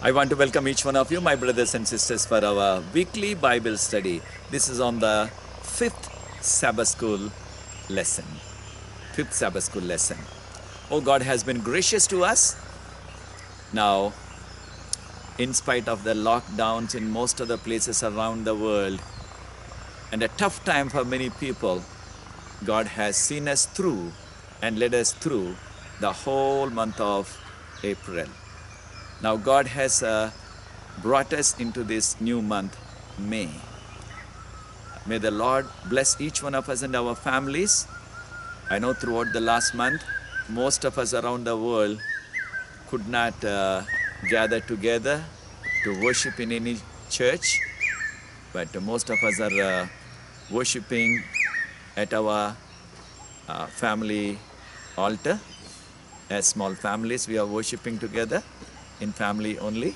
I want to welcome each one of you, my brothers and sisters, for our weekly Bible study. This is on the fifth Sabbath school lesson. Fifth Sabbath school lesson. Oh, God has been gracious to us. Now, in spite of the lockdowns in most of the places around the world and a tough time for many people, God has seen us through and led us through the whole month of April. Now God has brought us into this new month, May. May the Lord bless each one of us and our families. I know throughout the last month, most of us around the world could not gather together to worship in any church, but most of us are worshiping at our family altar. As small families, we are worshiping together in family only.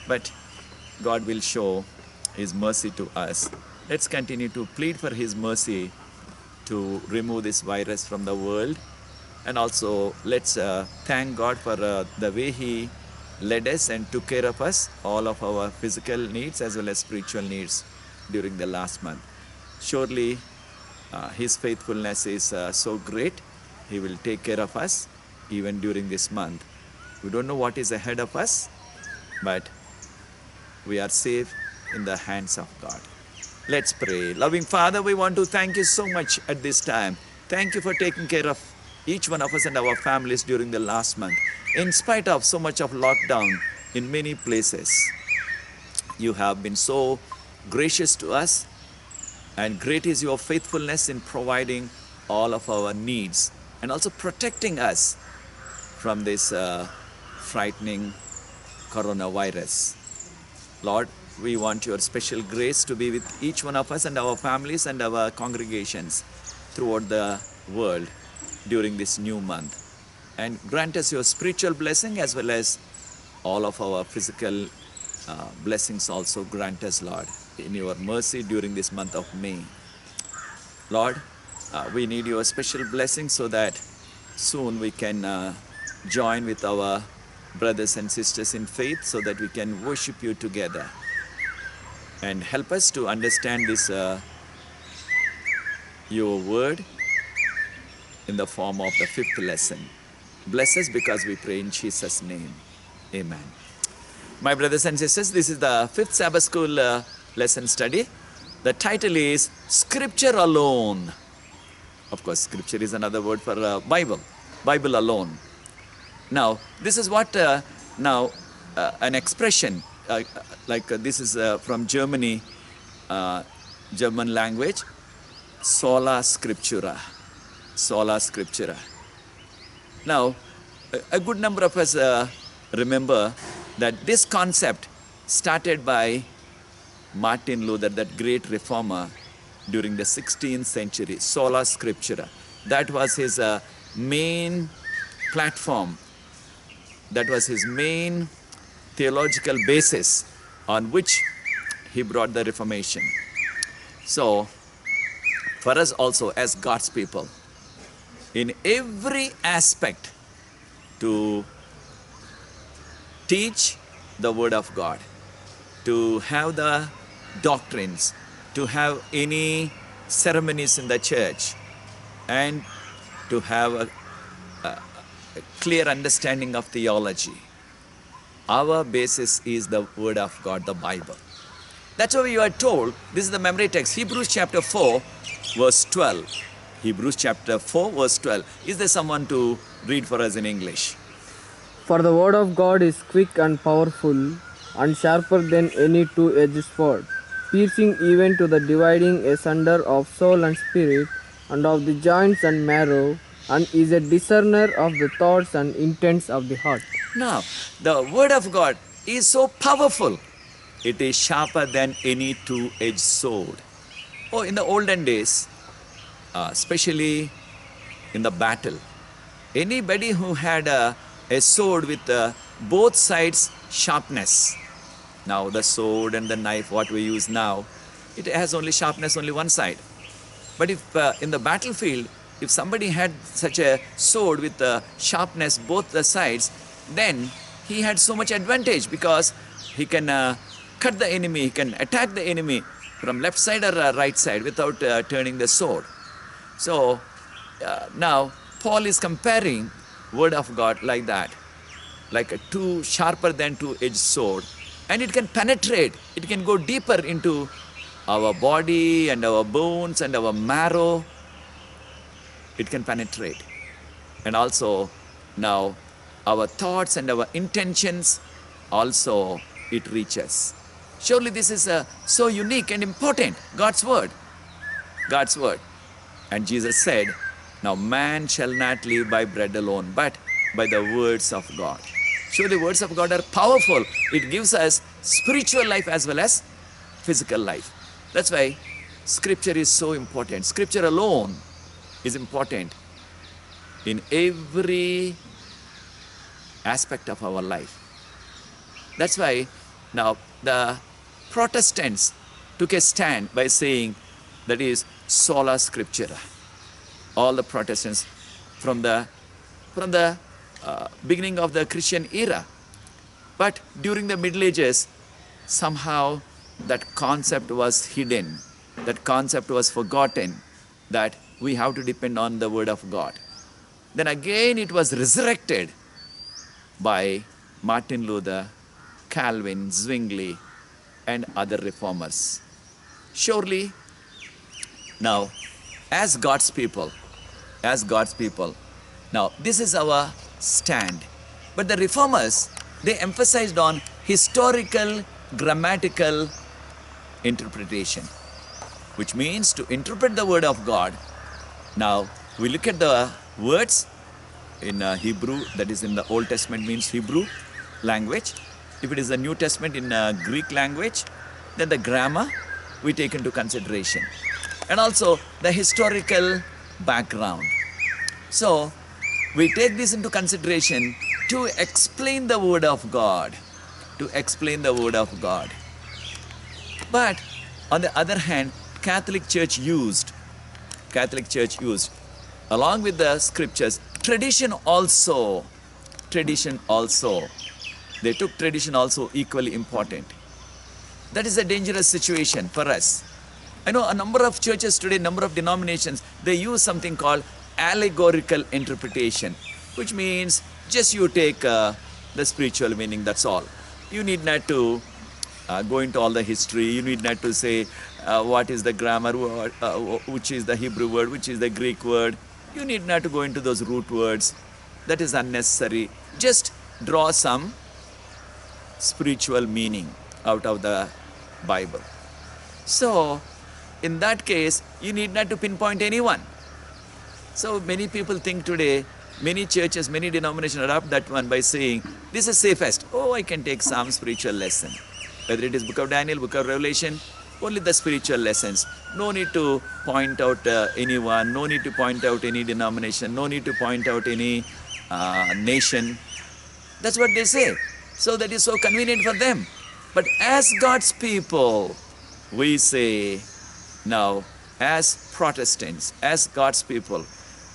But God will show His mercy to us. Let's continue to plead for His mercy to remove this virus from the world. And also, let's thank God for the way He led us and took care of us, all of our physical needs as well as spiritual needs during the last month. Surely, His faithfulness is so great. He will take care of us even during this month. We don't know what is ahead of us, but we are safe in the hands of God. Let's pray. Loving Father, we want to thank you so much at this time. Thank you for taking care of each one of us and our families during the last month. In spite of so much of lockdown in many places, you have been so gracious to us, and great is your faithfulness in providing all of our needs and also protecting us from this frightening coronavirus. Lord, we want your special grace to be with each one of us and our families and our congregations throughout the world during this new month. And grant us your spiritual blessing as well as all of our physical blessings also grant us, Lord, in your mercy during this month of May. Lord, we need your special blessing so that soon we can join with our brothers and sisters in faith so that we can worship you together. And help us to understand this, your word in the form of the fifth lesson. Bless us because we pray in Jesus' name. Amen. My brothers and sisters, this is the fifth Sabbath school lesson study. The title is Scripture Alone. Of course, Scripture is another word for Bible. Bible alone. Now, this is what an expression this is from Germany, German language, sola scriptura. Sola scriptura. Now, a good number of us remember that this concept started by Martin Luther, that great reformer during the 16th century, sola scriptura. That was his main platform. That was his main theological basis on which he brought the Reformation. So, for us also as God's people, in every aspect to teach the Word of God, to have the doctrines, to have any ceremonies in the church, and to have a clear understanding of theology. Our basis is the Word of God, the Bible. That's why you are told, this is the memory text, Hebrews chapter 4, verse 12. Hebrews chapter 4, verse 12. Is there someone to read for us in English? For the word of God is quick and powerful, and sharper than any two-edged sword, piercing even to the dividing asunder of soul and spirit, and of the joints and marrow, and is a discerner of the thoughts and intents of the heart. Now, the Word of God is so powerful. It is sharper than any two-edged sword. Oh, in the olden days, especially in the battle, anybody who had a sword with both sides sharpness. Now, the sword and the knife, what we use now, it has only sharpness, only one side. But if in the battlefield, if somebody had such a sword with sharpness both the sides, then he had so much advantage because he can cut the enemy, he can attack the enemy from left side or right side without turning the sword. So now Paul is comparing word of God like that, like a sharper than two-edged sword, and it can penetrate, it can go deeper into our body and our bones and our marrow. It can penetrate. And also now our thoughts and our intentions also it reaches. Surely this is so unique and important, God's word. God's word. And Jesus said, now man shall not live by bread alone, but by the words of God. Surely words of God are powerful. It gives us spiritual life as well as physical life. That's why scripture is so important. Scripture alone is important in every aspect of our life. That's why now the Protestants took a stand by saying that is sola scriptura. All the Protestants from the beginning of the Christian era. But during the Middle Ages, somehow that concept was hidden, that concept was forgotten, that we have to depend on the word of God. Then again it was resurrected by Martin Luther, Calvin, Zwingli, and other reformers. Surely, now, as God's people, now this is our stand. But the reformers, they emphasized on historical, grammatical interpretation, which means to interpret the word of God. Now, we look at the words in Hebrew, that is in the Old Testament means Hebrew language. If it is the New Testament in Greek language, then the grammar we take into consideration. And also the historical background. So, we take this into consideration to explain the word of God. To explain the word of God. But on the other hand, Catholic Church used, along with the scriptures, tradition also. They took tradition also equally important. That is a dangerous situation for us. I know a number of churches today, number of denominations, they use something called allegorical interpretation, which means just you take the spiritual meaning, that's all. You need not to go into all the history. You need not to say what is the grammar, which is the Hebrew word, which is the Greek word. You need not to go into those root words. That is unnecessary. Just draw some spiritual meaning out of the Bible. So, in that case, you need not to pinpoint anyone. So many people think today, many churches, many denominations adopt that one by saying, this is safest. Oh, I can take some spiritual lesson. Whether it is Book of Daniel, Book of Revelation, only the spiritual lessons. No need to point out anyone, no need to point out any denomination, no need to point out any nation. That's what they say. So that is so convenient for them. But as God's people, we say, now, as Protestants, as God's people,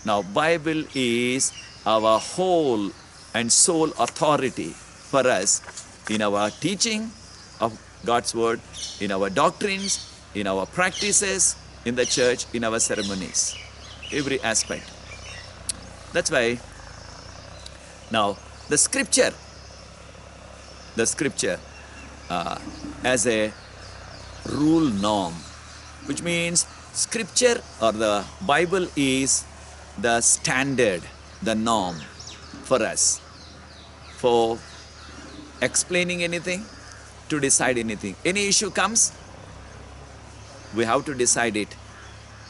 now Bible is our whole and sole authority for us in our teaching of God's word, in our doctrines, in our practices, in the church, in our ceremonies, every aspect. That's why now the scripture as a rule norm, which means scripture or the Bible is the standard, the norm for us, for explaining anything, to decide anything. Any issue comes, we have to decide it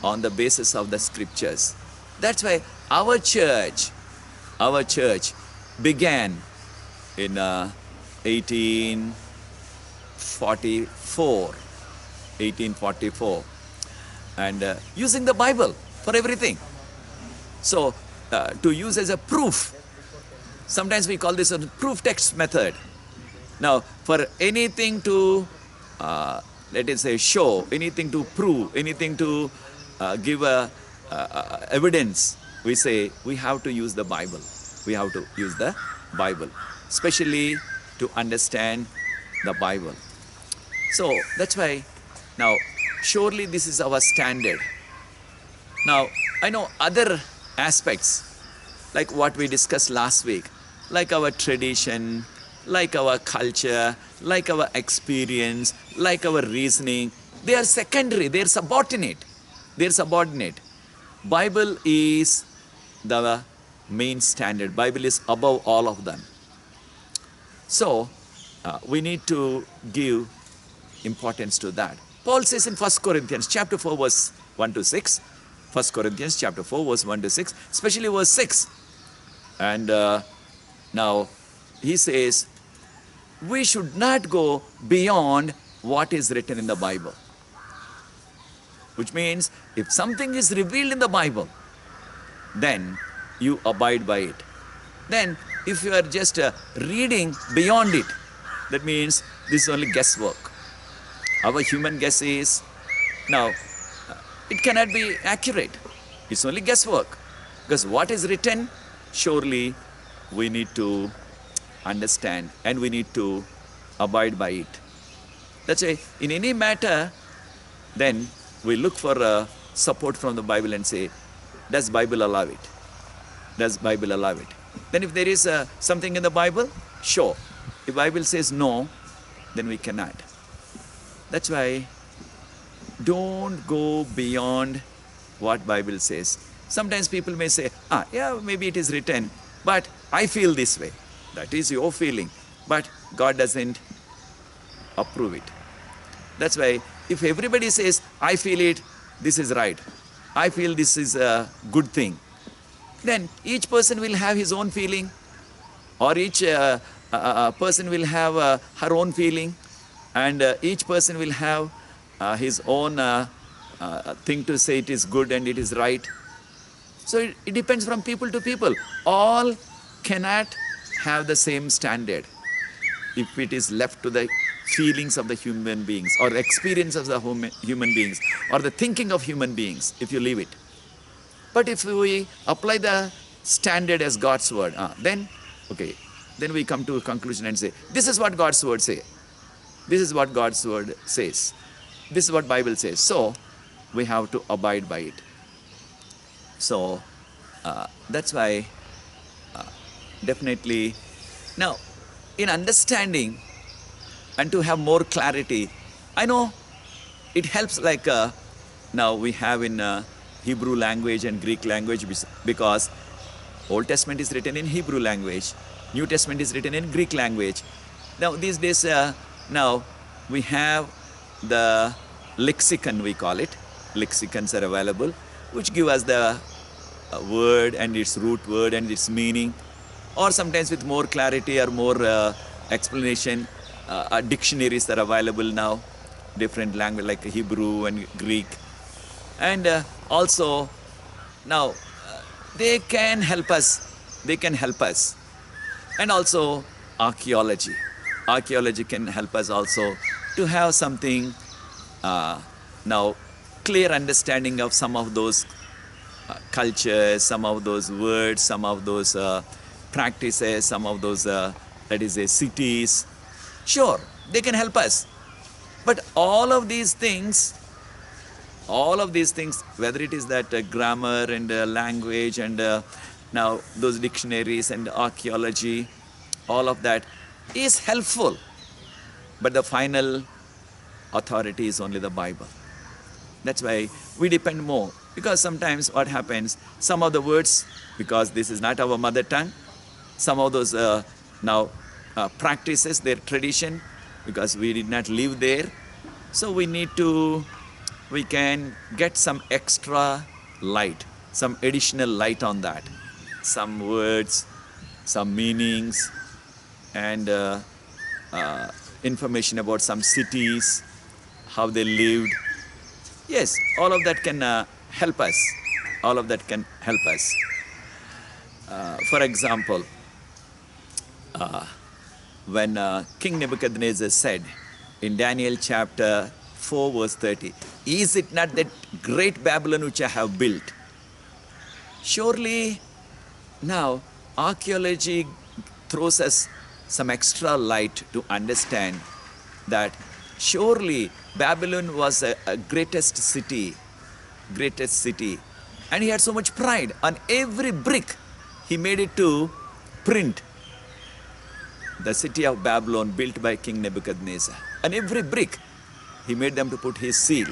on the basis of the scriptures. That's why our church began in 1844, and using the Bible for everything. So, to use as a proof, sometimes we call this a proof text method. Now, for anything to, let us say, show, anything to prove, anything to give evidence, we say we have to use the Bible. We have to use the Bible. especially to understand the Bible. So that's why now surely this is our standard. Now I know other aspects like what we discussed last week, like our tradition, like our culture, like our experience, like our reasoning. They are secondary, they are subordinate. They are subordinate. Bible is the main standard. Bible is above all of them. So we need to give importance to that. Paul says in 1 Corinthians chapter 4 verse 1 to 6, 1 Corinthians chapter 4 verse 1 to 6, especially verse 6. And now he says, we should not go beyond what is written in the Bible. Which means if something is revealed in the Bible, then you abide by it. Then if you are just reading beyond it, that means this is only guesswork. Our human guess is, now, it cannot be accurate. It's only guesswork. Because what is written, surely we need to understand and we need to abide by it. That's why in any matter, then we look for support from the Bible and say, does Bible allow it? Does Bible allow it? Then if there is something in the Bible, sure. If Bible says no, then we cannot. That's why don't go beyond what Bible says. Sometimes people may say, yeah, maybe it is written, but I feel this way. That is your feeling, but God doesn't approve it. That's why if everybody says, I feel it, this is right, I feel this is a good thing, then each person will have his own feeling, or each person will have her own feeling, and each person will have his own thing to say it is good and it is right. So it depends from people to people. All cannot have the same standard if it is left to the feelings of the human beings or experience of the human beings or the thinking of human beings, if you leave it. But if we apply the standard as God's word, then we come to a conclusion and say, this is what God's word says. This is what God's word says. This is what Bible says. So we have to abide by it. So that's why definitely now in understanding and to have more clarity, I know it helps like now we have in Hebrew language and Greek language, because Old Testament is written in Hebrew language, New Testament is written in Greek language. Now these days now we have the lexicon, we call it. Lexicons are available, which give us the word and its root word and its meaning, or sometimes with more clarity or more explanation. Dictionaries are available now, different language like Hebrew and Greek, and also now they can help us. They can help us, and also archaeology. Archaeology can help us also to have something now clear understanding of some of those cultures, some of those words, some of those practices, some of those cities. Sure, they can help us. But all of these things, whether it is that grammar and language and now those dictionaries and archaeology, all of that is helpful. But the final authority is only the Bible. That's why we depend more. Because sometimes what happens, some of the words, because this is not our mother tongue, some of those practices, their tradition, because we did not live there. So we can get some extra light, some additional light on that. Some words, some meanings, and information about some cities, how they lived. Yes, all of that can help us. All of that can help us. For example, when King Nebuchadnezzar said in Daniel chapter 4 verse 30, is it not that great Babylon which I have built? Surely now archaeology throws us some extra light to understand that surely Babylon was a greatest city, and he had so much pride. On every brick, he made it to print the city of Babylon built by King Nebuchadnezzar. On every brick, he made them to put his seal.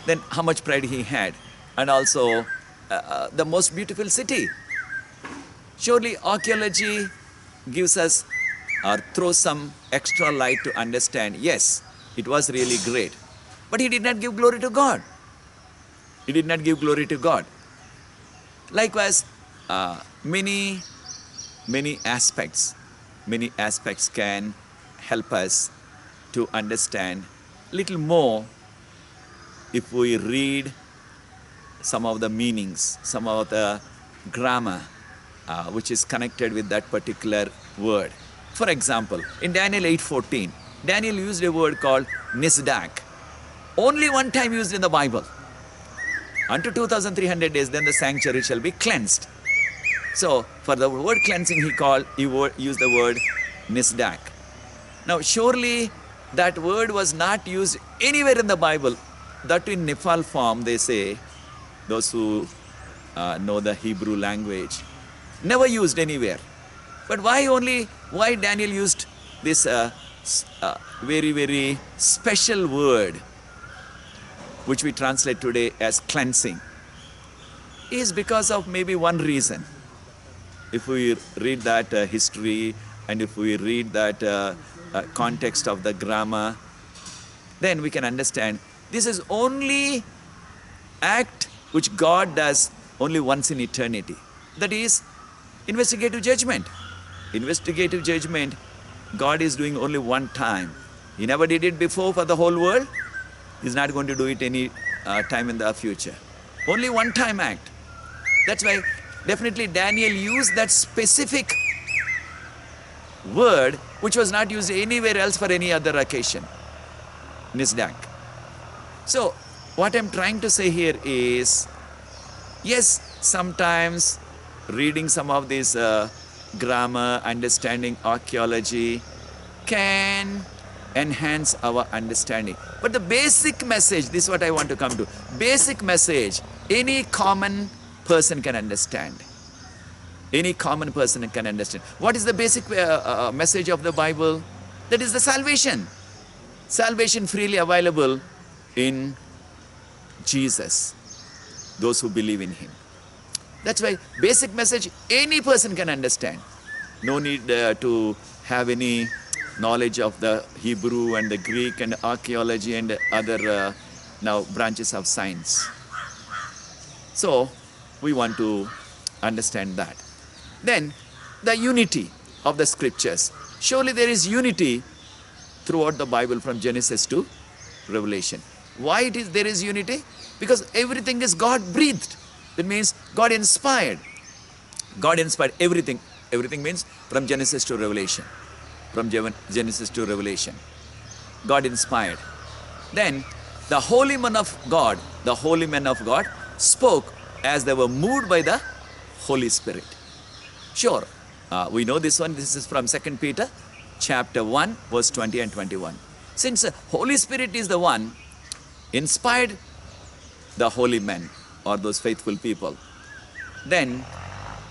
Then how much pride he had, and also the most beautiful city. Surely archaeology gives us or throws some extra light to understand, yes, it was really great. But he did not give glory to God. He did not give glory to God. Likewise, many aspects can help us to understand little more if we read some of the meanings, some of the grammar which is connected with that particular word. For example, in Daniel 8:14, Daniel used a word called nisdak. Only one time used in the Bible. Unto 2300 days, then the sanctuary shall be cleansed. So, for the word cleansing, he used the word nisdak. Now, surely that word was not used anywhere in the Bible. That in Nephal form, they say, those who know the Hebrew language, never used anywhere. But why Daniel used this very, very special word, which we translate today as cleansing, is because of maybe one reason. If we read that history, and if we read that context of the grammar, then we can understand this is only act which God does only once in eternity. That is investigative judgment. Investigative judgment, God is doing only one time. He never did it before for the whole world. He's not going to do it any time in the future. Only one time act. That's why definitely Daniel used that specific word which was not used anywhere else for any other occasion. Nisdak. So what I'm trying to say here is, yes, sometimes reading some of this grammar, understanding archaeology can enhance our understanding. But the basic message, this is what I want to come to. Basic message, any common person can understand. Any common person can understand. What is the basic message of the Bible? That is the salvation. Salvation freely available in Jesus, those who believe in Him. That's why basic message any person can understand. No need to have any knowledge of the Hebrew and the Greek and archaeology and other now branches of science. So we want to understand that. Then the unity of the scriptures. Surely there is unity throughout the Bible from Genesis to Revelation. Why there is unity? Because everything is God breathed. That means God inspired. God inspired everything. Everything means from Genesis to Revelation. From Genesis to Revelation. God inspired. Then the holy men of God spoke as they were moved by the Holy Spirit. Sure, we know this one. This is from 2 Peter chapter 1 verse 20 and 21. Since the Holy Spirit is the one inspired the holy men or those faithful people, then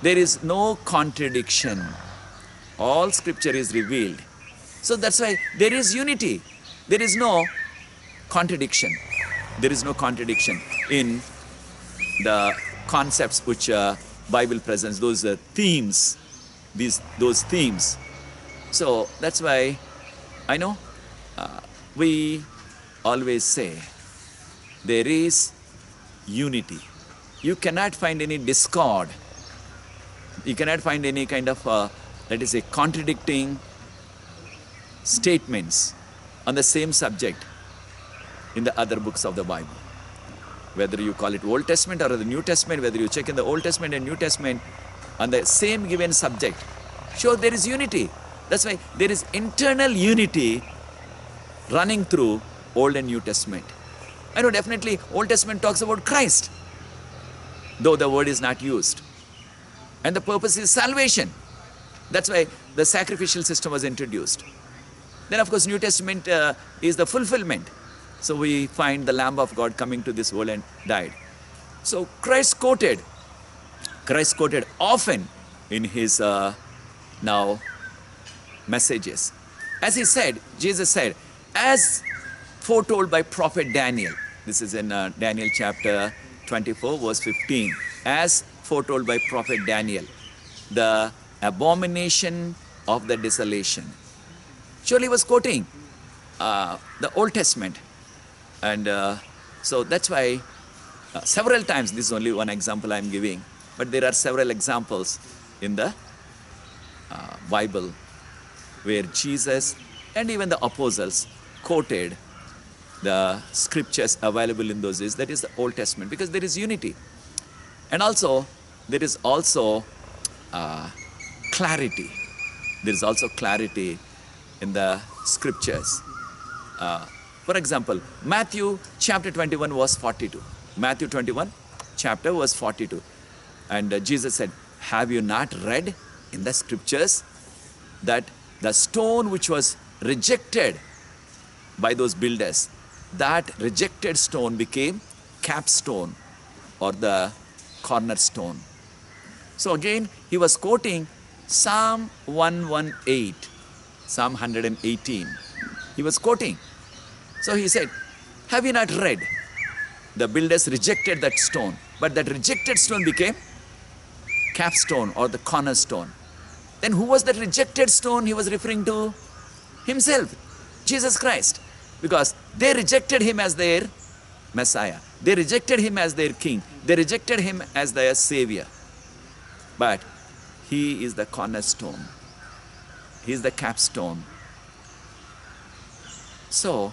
there is no contradiction. All scripture is revealed. So that's why there is unity. There is no contradiction. There is no contradiction in the concepts which Bible presents, those themes, those themes. So that's why I know we always say there is unity. You cannot find any discord. You cannot find any kind of let us say contradicting statements on the same subject in the other books of the Bible. Whether you call it Old Testament or the New Testament, whether you check in the Old Testament and New Testament on the same given subject, sure there is unity. That's why there is internal unity running through Old and New Testament. I know definitely Old Testament talks about Christ, though the word is not used. And the purpose is salvation. That's why the sacrificial system was introduced. Then of course New Testament is the fulfillment. So we find the Lamb of God coming to this world and died. So Christ quoted often in his now messages. As he said, Jesus said, as foretold by prophet Daniel. This is in Daniel chapter 24 verse 15. As foretold by prophet Daniel, the abomination of the desolation. Surely he was quoting the Old Testament. And so that's why several times, this is only one example I'm giving, but there are several examples in the Bible where Jesus and even the apostles quoted the scriptures available in those days, that is the Old Testament, because there is unity. And also, there is also clarity. There is also clarity in the scriptures. For example, Matthew chapter 21 verse 42. Matthew 21 chapter verse 42. And Jesus said, have you not read in the scriptures that the stone which was rejected by those builders, that rejected stone became capstone or the cornerstone. So again, he was quoting Psalm 118, Psalm 118. He was quoting. So he said, have you not read? The builders rejected that stone, but that rejected stone became capstone or the cornerstone. Then who was that rejected stone? He was referring to himself, Jesus Christ, because they rejected him as their Messiah. They rejected him as their king. They rejected him as their savior. But he is the cornerstone. He is the capstone. So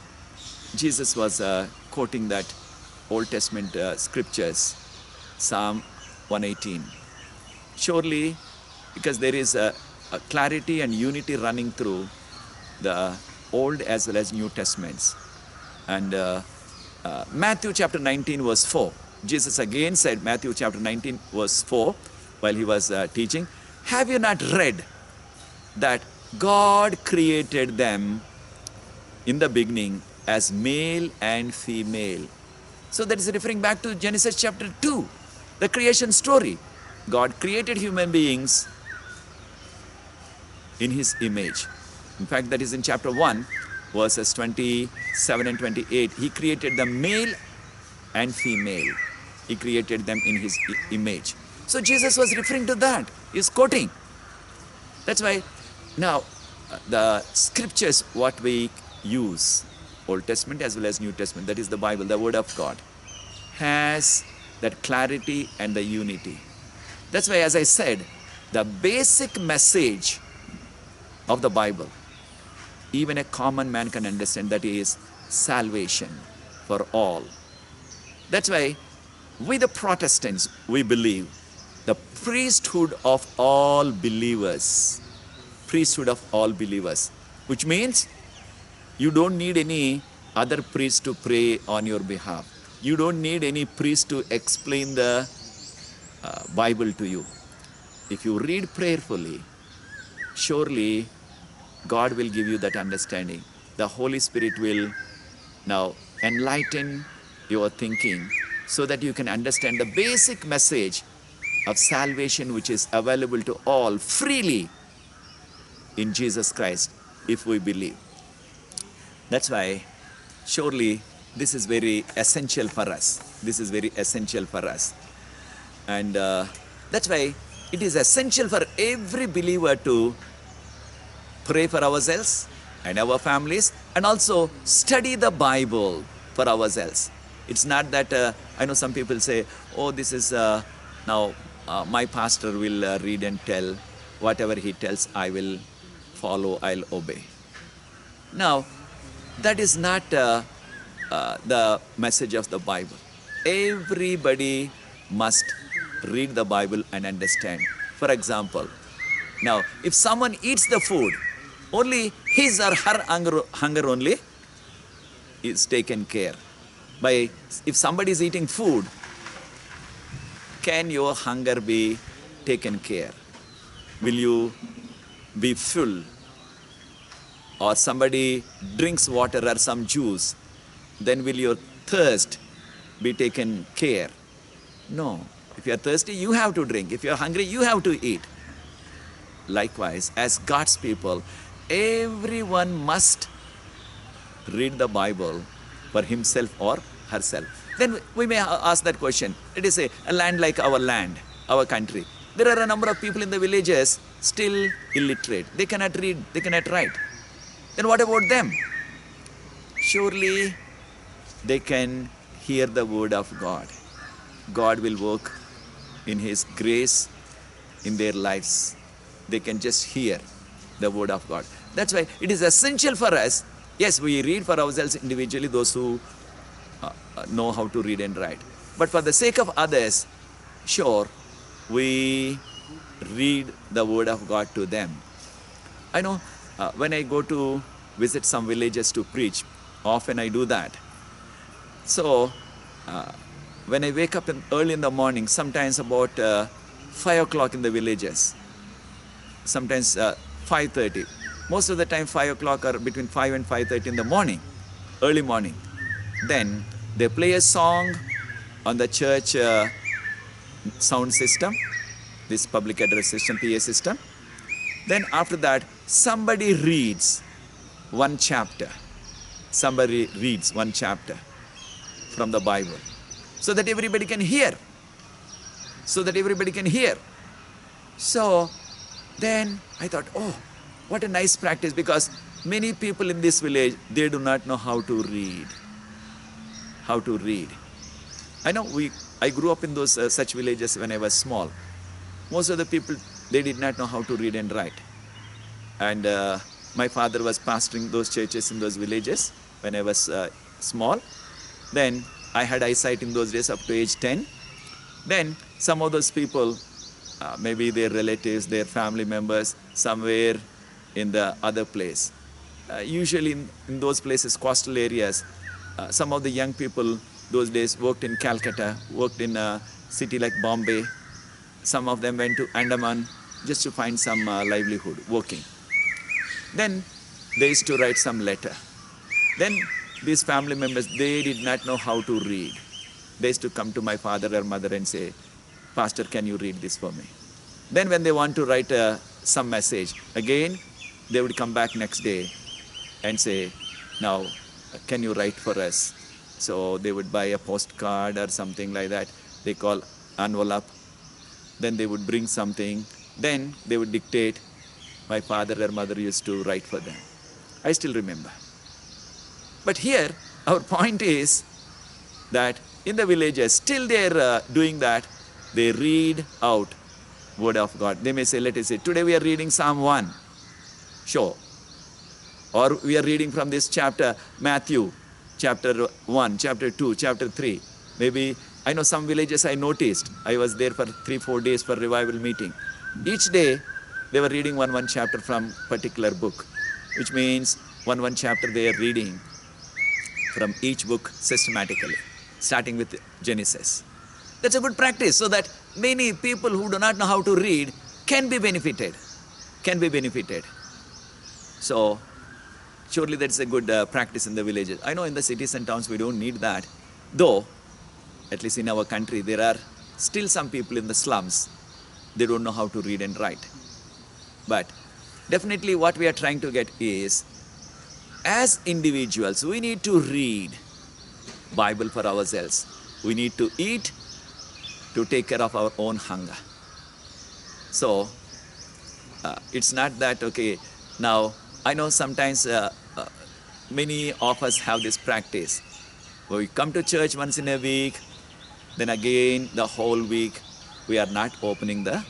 Jesus was quoting that Old Testament scriptures, Psalm 118. Surely, because there is a clarity and unity running through the Old as well as New Testaments. And Matthew chapter 19 verse 4. Jesus again said, Matthew chapter 19 verse 4, while he was teaching, have you not read that God created them in the beginning as male and female? So that is referring back to Genesis chapter 2, the creation story. God created human beings in his image. In fact, that is in chapter 1, verses 27 and 28. He created them male and female. He created them in his image. So Jesus was referring to that. He's quoting. That's why now the scriptures, what we use, Old Testament as well as New Testament, that is the Bible, the Word of God, has that clarity and the unity. That's why, as I said, the basic message of the Bible, even a common man can understand, that is salvation for all. That's why we the Protestants, we believe the priesthood of all believers. Priesthood of all believers, which means you don't need any other priest to pray on your behalf. You don't need any priest to explain the Bible to you. If you read prayerfully, surely God will give you that understanding. The Holy Spirit will now enlighten your thinking so that you can understand the basic message of salvation, which is available to all freely in Jesus Christ if we believe. That's why surely this is very essential for us. This is very essential for us. And that's why it is essential for every believer to pray for ourselves and our families, and also study the Bible for ourselves. It's not that, I know some people say, oh, this is now my pastor will read and tell. Whatever he tells, I will follow, I'll obey. Now, that is not the message of the Bible. Everybody must read the Bible and understand. For example, now, if someone eats the food, only his or her hunger only is taken care. If somebody is eating food, can your hunger be taken care? Will you be full, or somebody drinks water or some juice, then will your thirst be taken care? No. If you are thirsty, you have to drink. If you are hungry, you have to eat. Likewise, as God's people, everyone must read the Bible for himself or herself. Then we may ask that question. It is a land like our land, our country. There are a number of people in the villages still illiterate. They cannot read, they cannot write. Then what about them? Surely they can hear the word of God. God will work in His grace in their lives. They can just hear the word of God. That's why it is essential for us. Yes, we read for ourselves individually, those who know how to read and write. But for the sake of others, sure, we read the word of God to them. I know when I go to visit some villages to preach, often I do that. So when I wake up early in the morning, sometimes about 5 o'clock in the villages, sometimes 5:30. Most of the time 5 o'clock or between 5 and 5:30 in the morning, early morning. Then they play a song on the church sound system, this public address system, PA system. Then after that, somebody reads one chapter. Somebody reads one chapter from the Bible so that everybody can hear. So that everybody can hear. So then I thought, oh, what a nice practice, because many people in this village, they do not know how to read. How to read. I know I grew up in those such villages when I was small. Most of the people, they did not know how to read and write. And my father was pastoring those churches in those villages when I was small. Then I had eyesight in those days up to age 10. Then some of those people, maybe their relatives, their family members, somewhere in the other place. Usually in those places, coastal areas, some of the young people those days worked in Calcutta, worked in a city like Bombay. Some of them went to Andaman just to find some livelihood, working. Then they used to write some letter. Then these family members, they did not know how to read. They used to come to my father or mother and say, Pastor, can you read this for me? Then when they want to write some message, again, they would come back next day and say, now, can you write for us? So they would buy a postcard or something like that. They call envelope. Then they would bring something. Then they would dictate. My father or mother used to write for them. I still remember. But here, our point is that in the villages, still they are doing that. They read out word of God. They may say, let us say, today we are reading Psalm 1. Sure. Or we are reading from this chapter, Matthew, chapter 1, chapter 2, chapter 3. Maybe, I know some villages I noticed. I was there for 3-4 days for revival meeting. Each day, they were reading one chapter from particular book, which means one chapter they are reading from each book systematically, starting with Genesis. That's a good practice, so that many people who do not know how to read can be benefited. So, surely that's a good practice in the villages. I know in the cities and towns we don't need that. Though, at least in our country, there are still some people in the slums. They don't know how to read and write. But definitely what we are trying to get is, as individuals, we need to read Bible for ourselves. We need to eat to take care of our own hunger. So, it's not that, okay, now, I know sometimes many of us have this practice. We come to church once in a week, then again the whole week we are not opening the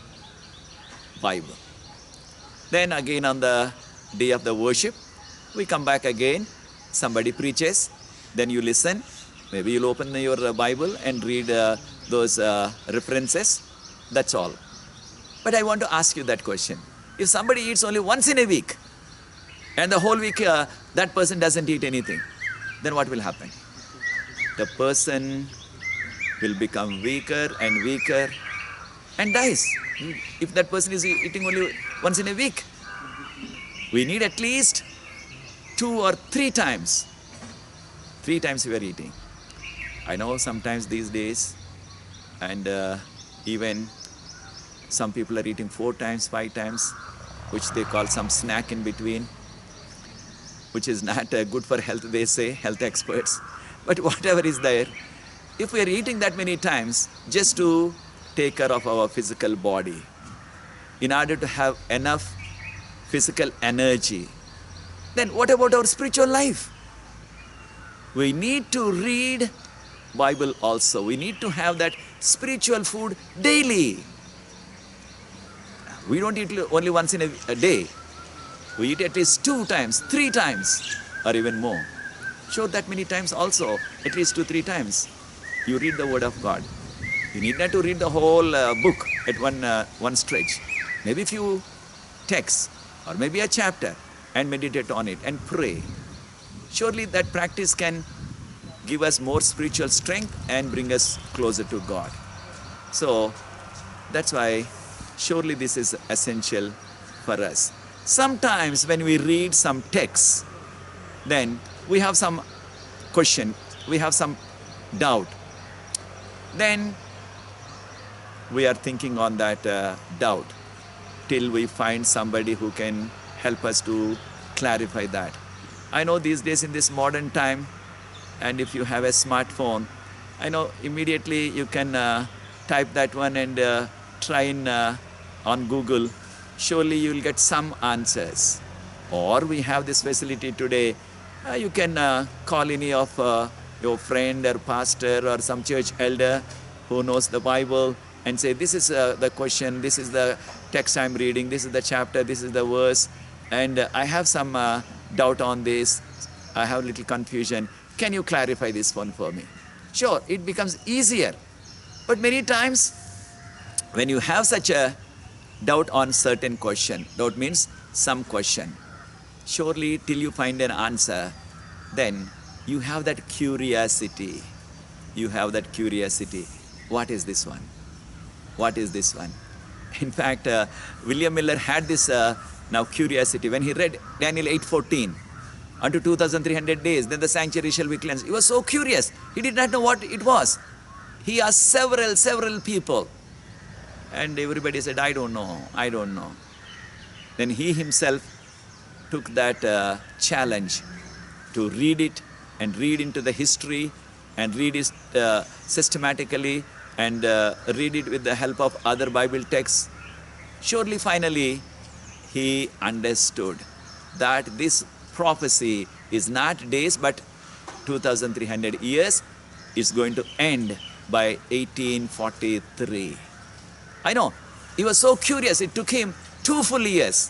Bible. Then again on the day of the worship, we come back again, somebody preaches, then you listen, maybe you'll open your Bible and read those references, that's all. But I want to ask you that question. If somebody eats only once in a week, and the whole week that person doesn't eat anything, then what will happen? The person will become weaker and weaker and dies. If that person is eating only once in a week, We need at least 2 or 3 times. 3 times we are eating. I know sometimes these days, and even some people are eating 4 times, 5 times, which they call some snack in between, which is not good for health, they say, health experts. But whatever is there, if we are eating that many times just to take care of our physical body, in order to have enough physical energy, then what about our spiritual life? We need to read Bible also. We need to have that spiritual food daily. We don't eat only once in a day. We eat at least 2 times, 3 times, or even more. Sure, that many times also, at least 2, 3 times, you read the Word of God. You need not to read the whole book at one stretch. Maybe few texts, or maybe a chapter, and meditate on it and pray. Surely that practice can give us more spiritual strength and bring us closer to God. So that's why surely this is essential for us. Sometimes when we read some texts, then we have some question, we have some doubt. Then we are thinking on that doubt till we find somebody who can help us to clarify that. I know these days in this modern time, and if you have a smartphone, I know immediately you can type that one and try in on Google. Surely you will get some answers. Or we have this facility today, you can call any of your friend or pastor or some church elder who knows the Bible and say, this is the question, this is the text I'm reading, this is the chapter, this is the verse, and I have some doubt on this, I have a little confusion. Can you clarify this one for me? Sure, it becomes easier. But many times, when you have such a doubt on certain question, doubt means some question, surely till you find an answer, then you have that curiosity. You have that curiosity. What is this one? What is this one? In fact, William Miller had this now curiosity. When he read Daniel 8:14, unto 2,300 days, then the sanctuary shall be cleansed. He was so curious. He did not know what it was. He asked several people. And everybody said, I don't know. Then he himself took that challenge to read it and read into the history and read it systematically and read it with the help of other Bible texts. Surely finally he understood that this prophecy is not days but 2,300 years. Is going to end by 1843. I know, he was so curious, it took him 2 full years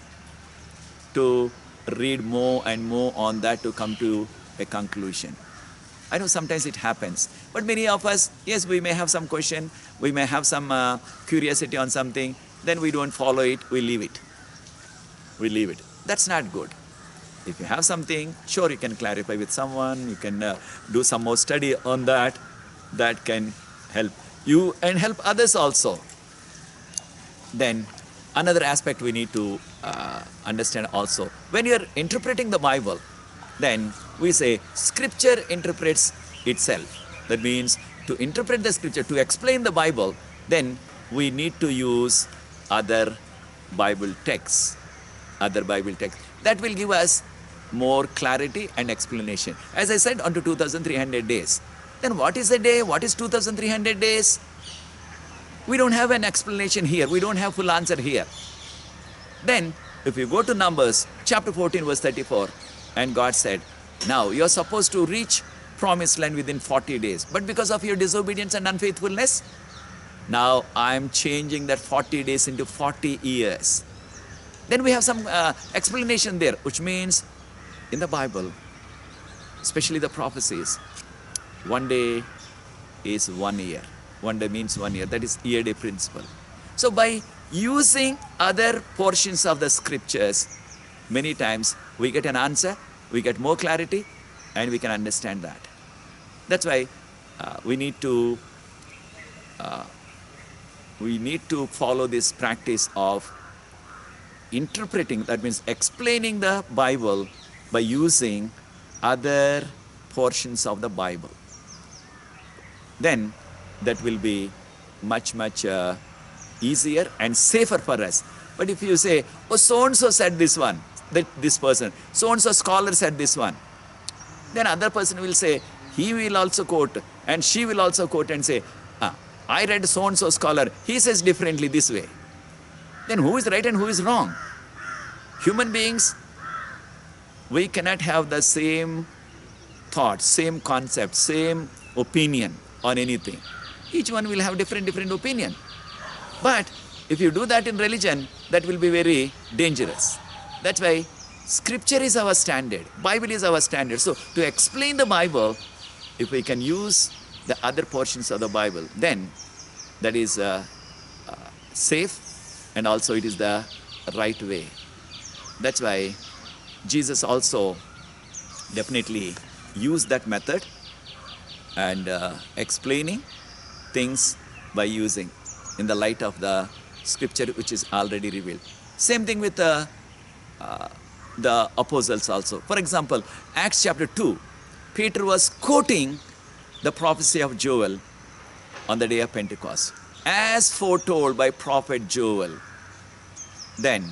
to read more and more on that to come to a conclusion. I know sometimes it happens, but many of us, yes, we may have some question, we may have some curiosity on something, then we don't follow it, we leave it. We leave it. That's not good. If you have something, sure, you can clarify with someone, you can do some more study on that. That can help you and help others also. Then another aspect we need to understand also. When you are interpreting the Bible, then we say scripture interprets itself. That means to interpret the scripture, to explain the Bible, then we need to use other Bible texts. Other Bible texts. That will give us more clarity and explanation. As I said, unto 2,300 days. Then what is a day? What is 2,300 days? We don't have an explanation here. We don't have full answer here. Then, if you go to Numbers, chapter 14, verse 34, and God said, now you're supposed to reach promised land within 40 days. But because of your disobedience and unfaithfulness, now I'm changing that 40 days into 40 years. Then we have some explanation there, which means in the Bible, especially the prophecies, 1 day is 1 year. 1 day means 1 year. That is year day principle. So by using other portions of the scriptures, many times we get an answer, we get more clarity, and we can understand that. That's why we need to follow this practice of interpreting, that means explaining the Bible by using other portions of the Bible, then that will be much easier and safer for us. But if you say, oh, so and so said this one, that this person, so and so scholar said this one, then other person will say, he will also quote and she will also quote and say, I read so and so scholar, he says differently this way. Then who is right and who is wrong? Human beings, we cannot have the same thought, same concept, same opinion on anything. Each one will have different opinion. But if you do that in religion, that will be very dangerous. That's why scripture is our standard. Bible is our standard. So to explain the Bible, if we can use the other portions of the Bible, then that is safe, and also it is the right way. That's why Jesus also definitely used that method and explaining things by using in the light of the scripture which is already revealed. Same thing with the apostles also. For example, Acts chapter 2, Peter was quoting the prophecy of Joel on the day of Pentecost, as foretold by prophet Joel. Then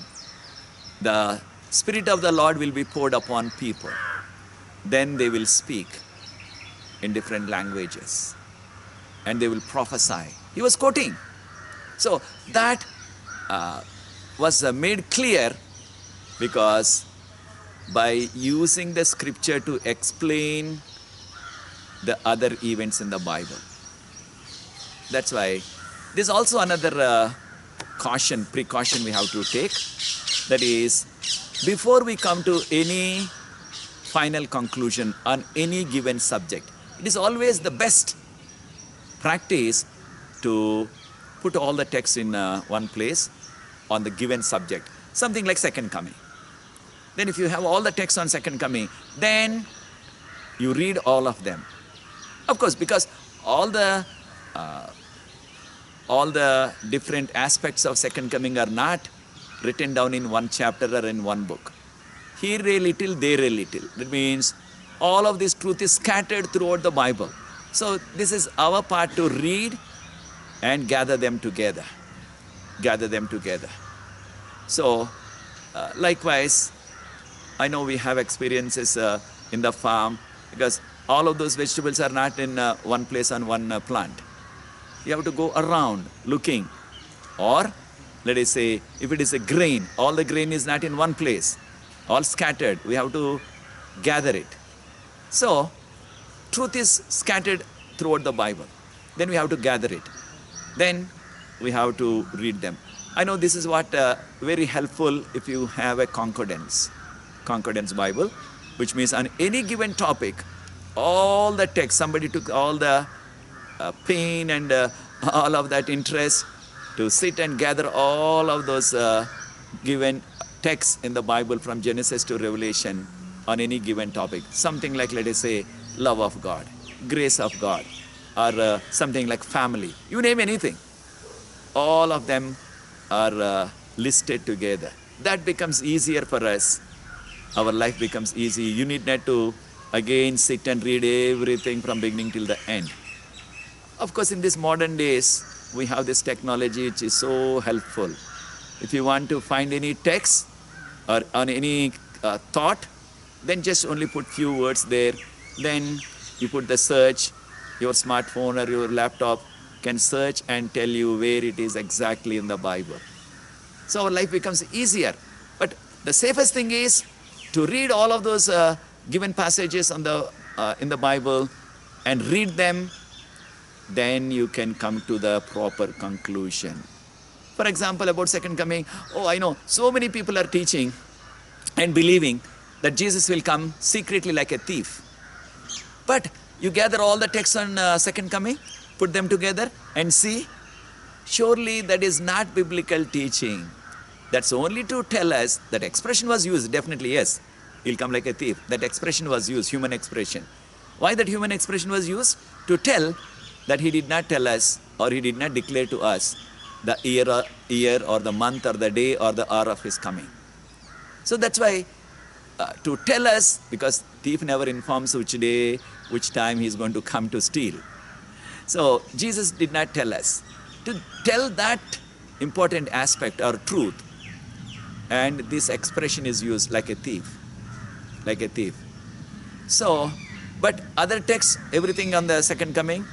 the Spirit of the Lord will be poured upon people. Then they will speak in different languages and they will prophesy. He was quoting. So that was made clear because by using the scripture to explain the other events in the Bible. That's why this is also another precaution we have to take. That is, before we come to any final conclusion on any given subject, it is always the best practice to put all the texts in one place on the given subject. Something like second coming. Then if you have all the texts on second coming, then you read all of them. Of course, because all the different aspects of second coming are not written down in one chapter or in one book. Here a little, there a little. That means all of this truth is scattered throughout the Bible. So this is our part to read and gather them together. So likewise, I know we have experiences in the farm, because all of those vegetables are not in one place on one plant. You have to go around looking. Or let us say, if it is a grain, all the grain is not in one place, all scattered. We have to gather it. So truth is scattered throughout the Bible. Then we have to gather it. Then we have to read them. I know this is what very helpful if you have a concordance Bible, which means on any given topic, all the text, somebody took all the pain and all of that interest to sit and gather all of those given texts in the Bible from Genesis to Revelation on any given topic. Something like, let us say, love of God, grace of God, or something like family. You name anything. All of them are listed together. That becomes easier for us. Our life becomes easy. You need not to again sit and read everything from beginning till the end. Of course, in these modern days, we have this technology which is so helpful. If you want to find any text or on any thought, then just only put few words there. Then you put the search. Your smartphone or your laptop can search and tell you where it is exactly in the Bible. So our life becomes easier. But the safest thing is to read all of those given passages on in the Bible and read them. Then you can come to the proper conclusion. For example, about second coming, I know so many people are teaching and believing that Jesus will come secretly like a thief. But you gather all the texts on second coming, put them together and see, surely that is not biblical teaching. That's only to tell us that expression was used. Definitely, yes, he'll come like a thief. That expression was used, human expression. Why that human expression was used? To tell that he did not tell us, or he did not declare to us the year or the month or the day or the hour of his coming. So that's why to tell us, because thief never informs which day, which time he is going to come to steal. So Jesus did not tell us. To tell that important aspect or truth, and this expression is used like a thief, like a thief. So, but other texts, everything on the second coming,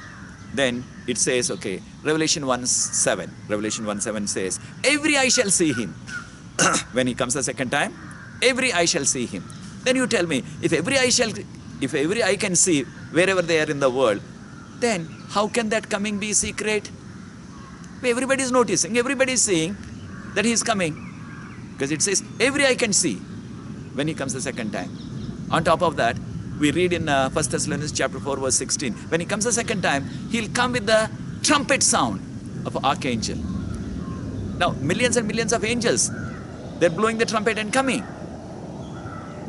then it says, okay, Revelation 1:7 says, every eye shall see him. When he comes the second time, every eye shall see him. Then you tell me, if every eye can see wherever they are in the world, then how can that coming be secret? Everybody is noticing, everybody is seeing that he is coming. Because it says, every eye can see when he comes the second time. On top of that, we read in 1 Thessalonians chapter 4 verse 16, when he comes the second time, he'll come with the trumpet sound of an archangel. Now, millions and millions of angels, they're blowing the trumpet and coming.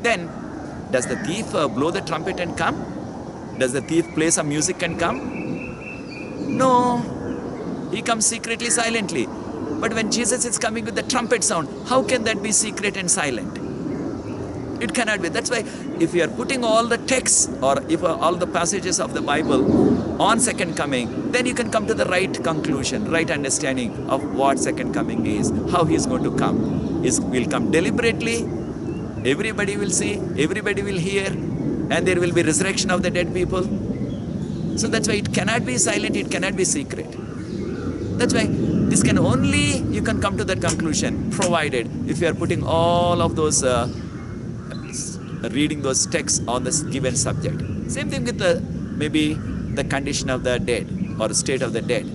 Then, does the thief blow the trumpet and come? Does the thief play some music and come? No. He comes secretly, silently. But when Jesus is coming with the trumpet sound, how can that be secret and silent? It cannot be. That's why if you are putting all the texts or if all the passages of the Bible on second coming, then you can come to the right conclusion, right understanding of what second coming is, how he is going to come. He will come deliberately, everybody will see, everybody will hear, and there will be resurrection of the dead people. So that's why it cannot be silent, it cannot be secret. That's why this can only, you can come to that conclusion, provided if you are putting all of those reading those texts on this given subject. Same thing with maybe the condition of the dead or state of the dead,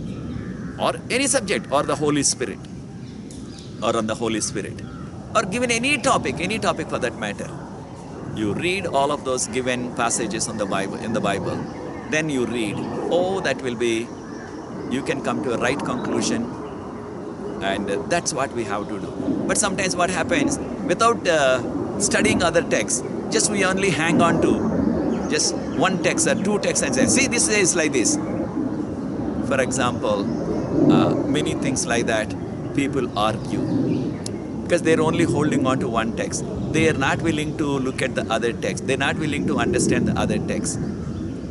or any subject, or the Holy Spirit, or on the Holy Spirit, or given any topic for that matter. You read all of those given passages on the Bible, in the Bible, then you read, that will be, you can come to a right conclusion, and that's what we have to do. But sometimes what happens, without studying other texts, just we only hang on to just one text or two texts and say, see, this is like this. For example, many things like that, people argue because they're only holding on to one text. They are not willing to look at the other text. They're not willing to understand the other text.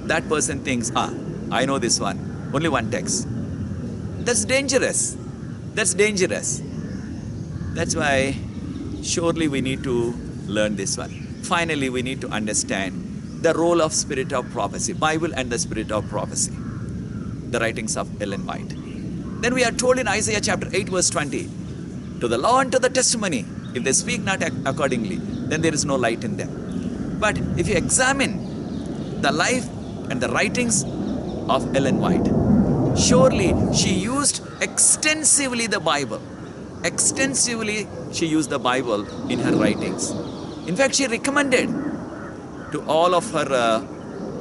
That person thinks, I know this one, only one text. That's dangerous. That's dangerous. That's why surely we need to learn this one. Finally, we need to understand the role of spirit of prophecy, Bible and the spirit of prophecy, the writings of Ellen White. Then we are told in Isaiah chapter 8 verse 20, to the law and to the testimony, if they speak not accordingly, then there is no light in them. But if you examine the life and the writings of Ellen White, surely she used extensively the Bible. Extensively she used the Bible in her writings. In fact, she recommended to all of her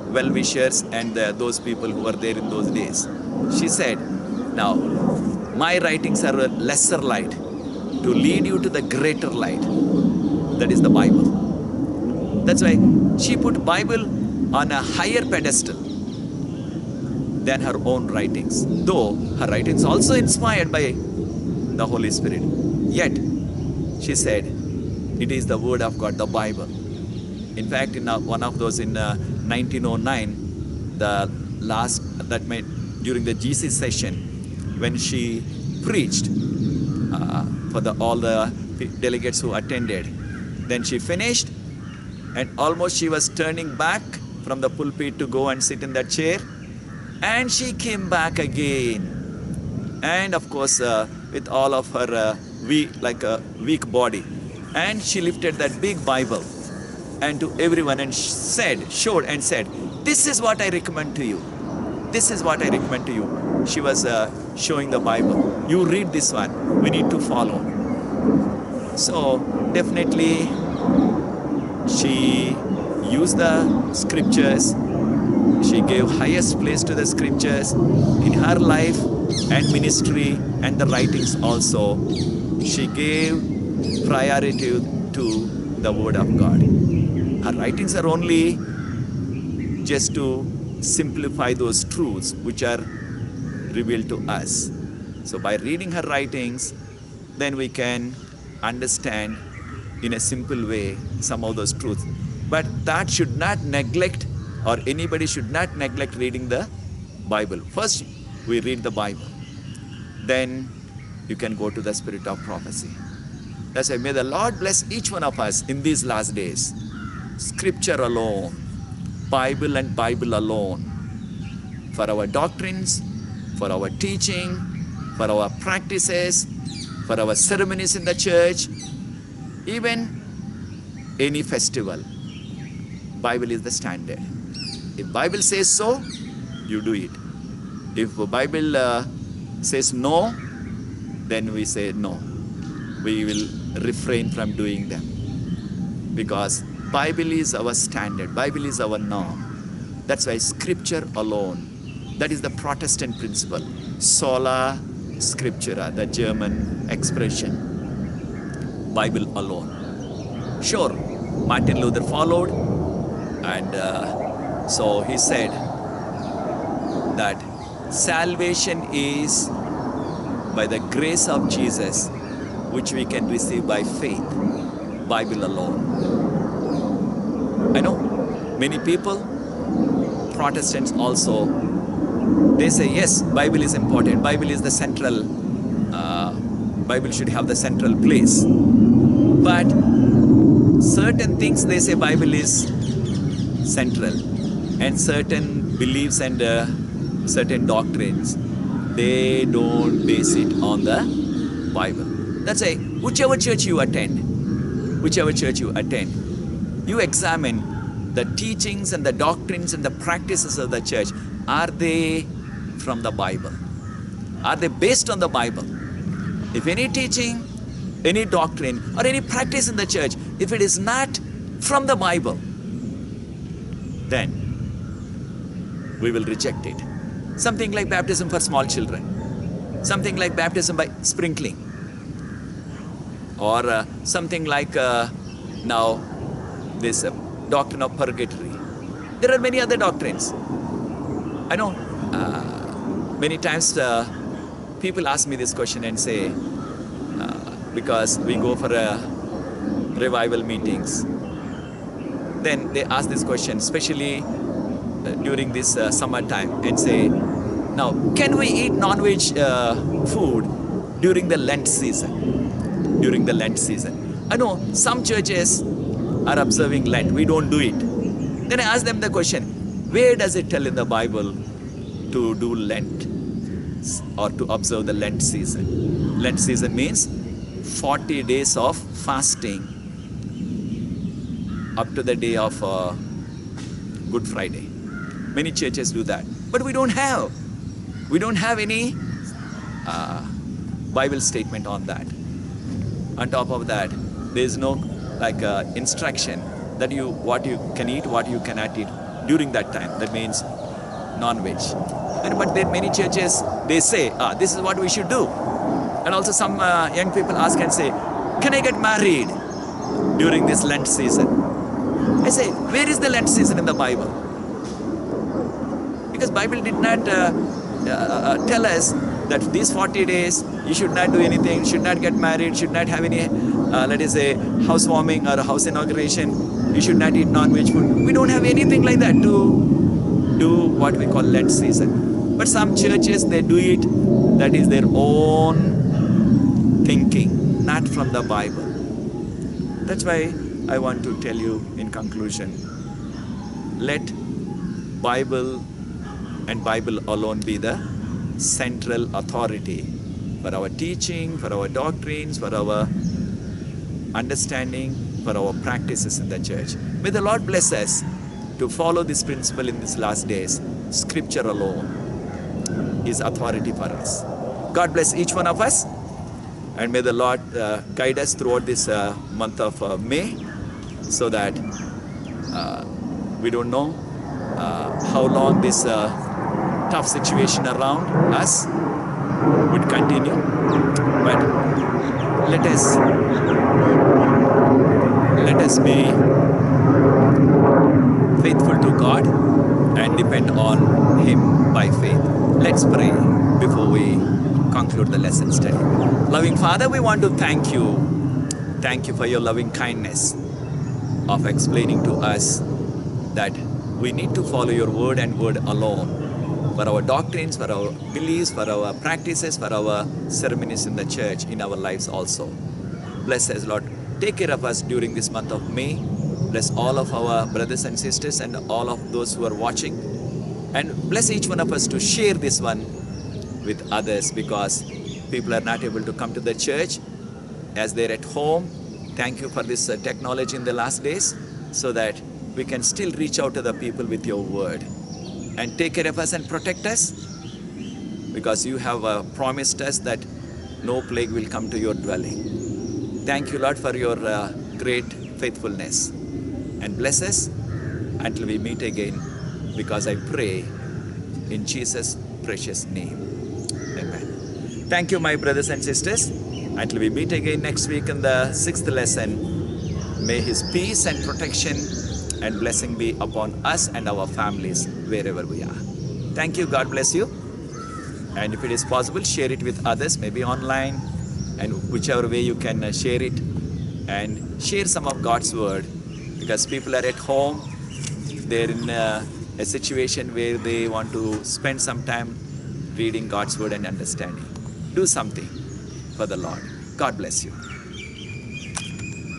well-wishers and those people who were there in those days. She said, now, my writings are a lesser light to lead you to the greater light. That is the Bible. That's why she put Bible on a higher pedestal than her own writings. Though her writings also inspired by the Holy Spirit. Yet, she said, it is the Word of God, the Bible. In fact, in one of those in 1909, during the GC session, when she preached for all the delegates who attended, then she finished, and almost she was turning back from the pulpit to go and sit in that chair, and she came back again, and of course with all of her weak body, and she lifted that big Bible and to everyone and showed and said, this is what I recommend to you. This is what I recommend to you. She was showing the Bible. You read this one. We need to follow. So definitely she used the scriptures. She gave highest place to the scriptures in her life and ministry and the writings also. She gave priority to the Word of God. Her writings are only just to simplify those truths which are revealed to us. So by reading her writings, then we can understand in a simple way some of those truths. But that should not neglect, or anybody should not neglect reading the Bible. First, we read the Bible. Then you can go to the spirit of prophecy. That's why may the Lord bless each one of us in these last days. Scripture alone, Bible and Bible alone, for our doctrines, for our teaching, for our practices, for our ceremonies in the church, even any festival. Bible is the standard. If Bible says so, you do it. If the Bible says no, then we say no. We will refrain from doing them. Because Bible is our standard. Bible is our norm. That's why Scripture alone. That is the Protestant principle. Sola Scriptura, the German expression. Bible alone. Sure, Martin Luther followed, and so he said that salvation is by the grace of Jesus, which we can receive by faith. Bible alone. I know many people, Protestants also, they say yes, Bible is important. Bible is the central, Bible should have the central place. But certain things they say Bible is central, and certain beliefs and certain doctrines, they don't base it on the Bible. That's why whichever church you attend, you examine the teachings and the doctrines and the practices of the church. Are they from the Bible? Are they based on the Bible? If any teaching, any doctrine, or any practice in the church, if it is not from the Bible, then we will reject it. Something like baptism for small children, something like baptism by sprinkling, or something like now this doctrine of purgatory. There are many other doctrines. I know many times people ask me this question and say, because we go for revival meetings, then they ask this question, especially during this summertime, and say, now, can we eat non-veg food during the Lent season? During the Lent season. I know some churches are observing Lent. We don't do it. Then I ask them the question, where does it tell in the Bible to do Lent or to observe the Lent season? Lent season means 40 days of fasting up to the day of Good Friday. Many churches do that. But we don't have any Bible statement on that. On top of that, there is no instruction that what you can eat, what you cannot eat during that time. That means non-veg. But there many churches, they say, this is what we should do. And also some young people ask and say, can I get married during this Lent season? I say, where is the Lent season in the Bible? Because Bible did not tell us that these 40 days you should not do anything, should not get married, should not have any, let us say, housewarming or house inauguration, you should not eat non-veg food. We don't have anything like that to do what we call Lent season. But some churches, they do it, that is their own thinking, not from the Bible. That's why I want to tell you in conclusion, let Bible and Bible alone be the central authority for our teaching, for our doctrines, for our understanding, for our practices in the church. May the Lord bless us to follow this principle in these last days. Scripture alone is authority for us. God bless each one of us, and may the Lord guide us throughout this month of May, so that we don't know how long this tough situation around us would continue. But let us be faithful to God and depend on Him by faith. Let's pray before we conclude the lesson study. Loving Father, we want to thank you. Thank you for your loving kindness of explaining to us that we need to follow your word and word alone for our doctrines, for our beliefs, for our practices, for our ceremonies in the church, in our lives also. Bless us, Lord. Take care of us during this month of May. Bless all of our brothers and sisters and all of those who are watching. And bless each one of us to share this one with others, because people are not able to come to the church as they're at home. Thank you for this technology in the last days, so that we can still reach out to the people with your word. And take care of us and protect us, because you have promised us that no plague will come to your dwelling. Thank you, Lord, for your great faithfulness. And bless us until we meet again, because I pray in Jesus' precious name. Amen. Thank you, my brothers and sisters. Until we meet again next week in the 6th lesson, may His peace and protection and blessing be upon us and our families wherever we are. Thank you. God bless you. And if it is possible, share it with others, maybe online, and whichever way you can share it, and share some of God's word, because people are at home. They're in a situation where they want to spend some time reading God's word and understanding. Do something for the Lord. God bless you.